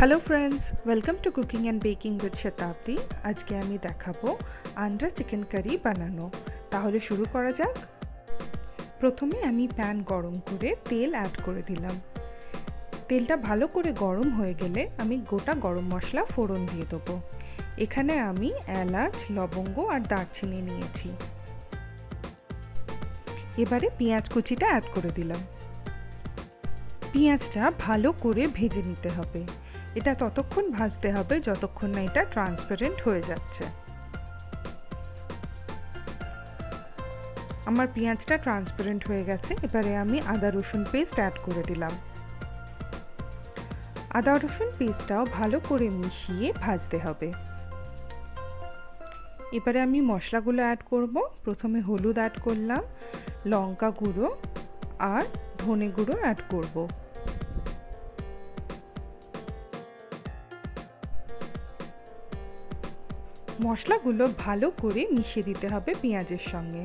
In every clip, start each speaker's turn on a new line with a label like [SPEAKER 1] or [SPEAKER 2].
[SPEAKER 1] Hello friends, welcome to cooking and baking with Shatabdi. आज के आमी देखाबो आंध्रा चिकेन करी बानानो। ताहले शुरू करा जाक। प्रथमे आमी पैन गरम करे तेल ऐड करे दिलाम। तेलटा भालो करे गरम हये गेले आमी गोटा गरम मशला फोड़न दिए देबो। एखाने आमी एलाच, लवंग और दारचिनी नियेछि। एबारे पेंयाज कुचिटा ऐड करे दिलाम। पेंयाजटा भालो करे भेजे निते हबे। এটা ততক্ষণ ভাজতে হবে যতক্ষণ না এটা ট্রান্সপারেন্ট হয়ে যাচ্ছে। আমার পেঁয়াজটা ট্রান্সপারেন্ট হয়ে গেছে। এবারে আমি আদা রসুন পেস্ট অ্যাড করে দিলাম। আদা রসুন পেস্টটাও ভালো করে মিশিয়ে ভাজতে হবে। এবারে আমি মশলাগুলো অ্যাড করব। প্রথমে হলুদ অ্যাড করলাম, লঙ্কা গুঁড়ো আর ধনে গুঁড়ো অ্যাড করব। মশলাগুলো ভালো করে মিশিয়ে দিতে হবে পেঁয়াজের সঙ্গে।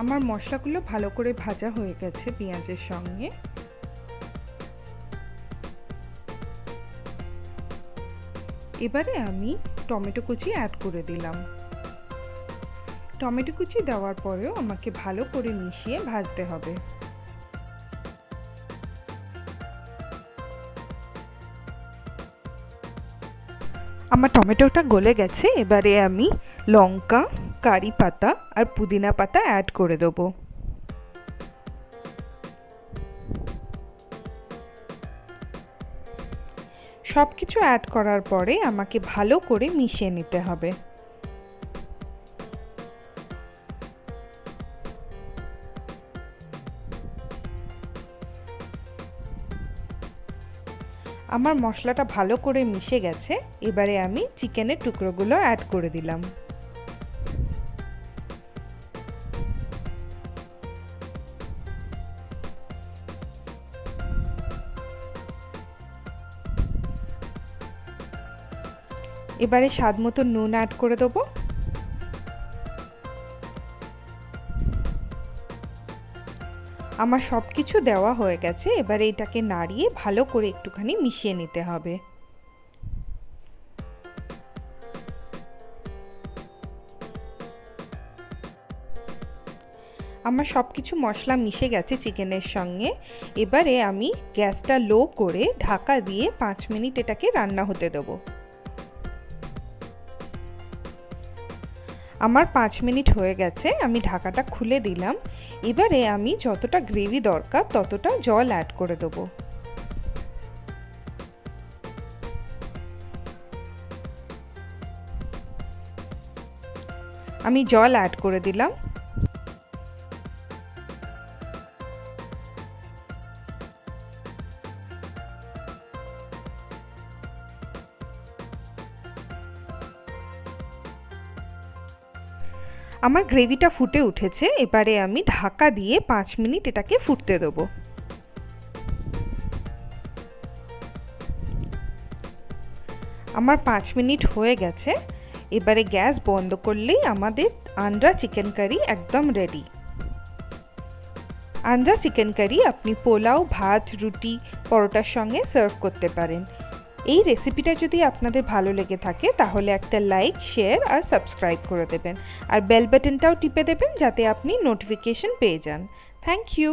[SPEAKER 1] আমার মশলাগুলো ভালো করে ভাজা হয়ে গেছে পেঁয়াজের সঙ্গে। এবারে আমি টমেটো কুচি অ্যাড করে দিলাম। টমেটো কুচি দেওয়ার পরেও আমাকে ভালো করে মিশিয়ে ভাজতে হবে। আমার টমেটোটা গলে গেছে। এবারে আমি লঙ্কা, কারি পাতা আর পুদিনা পাতা অ্যাড করে দেব। সব কিছু অ্যাড করার পরে আমাকে ভালো করে মিশিয়ে নিতে হবে। আমার মশলাটা ভালো করে মিশে গেছে। এবারে আমি চিকেনের টুকরোগুলো অ্যাড করে দিলাম। এবারে স্বাদ মতো নুন অ্যাড করে দেবো। আমার সব কিছু দেওয়া হয়ে গেছে। এবারে এটাকে নাড়িয়ে ভালো করে একটুখানি মিশিয়ে নিতে হবে। আমার সব কিছু মশলা মিশে গেছে চিকেনের সঙ্গে। এবারে আমি গ্যাসটা লো করে ঢাকা দিয়ে 5 মিনিট এটাকে রান্না হতে দেব। আমার 5 মিনিট হয়ে গেছে। আমি ঢাকাটা খুলে দিলাম। এবারে আমি যতটা গ্রেভি দরকার ততটা জল অ্যাড করে দেব। আমি জল অ্যাড করে দিলাম। আমার গ্রেভিটা ফুটে উঠেছে। এবারে আমি ঢাকা দিয়ে 5 মিনিট এটাকে ফুটতে দেব। আমার 5 মিনিট হয়ে গেছে। এবারে গ্যাস বন্ধ করলেই আমাদের আন্ধ্রা চিকেন কারি একদম রেডি। আন্ধ্রা চিকেন কারি আপনি পোলাও, ভাত, রুটি, পরোটার সঙ্গে সার্ভ করতে পারেন। এই রেসিপিটা যদি আপনাদের ভালো লেগে থাকে তাহলে একটা লাইক, শেয়ার আর সাবস্ক্রাইব করে দেবেন। আর বেল বাটনটাও টিপে দেবেন যাতে আপনি নোটিফিকেশন পেয়ে যান। Thank you.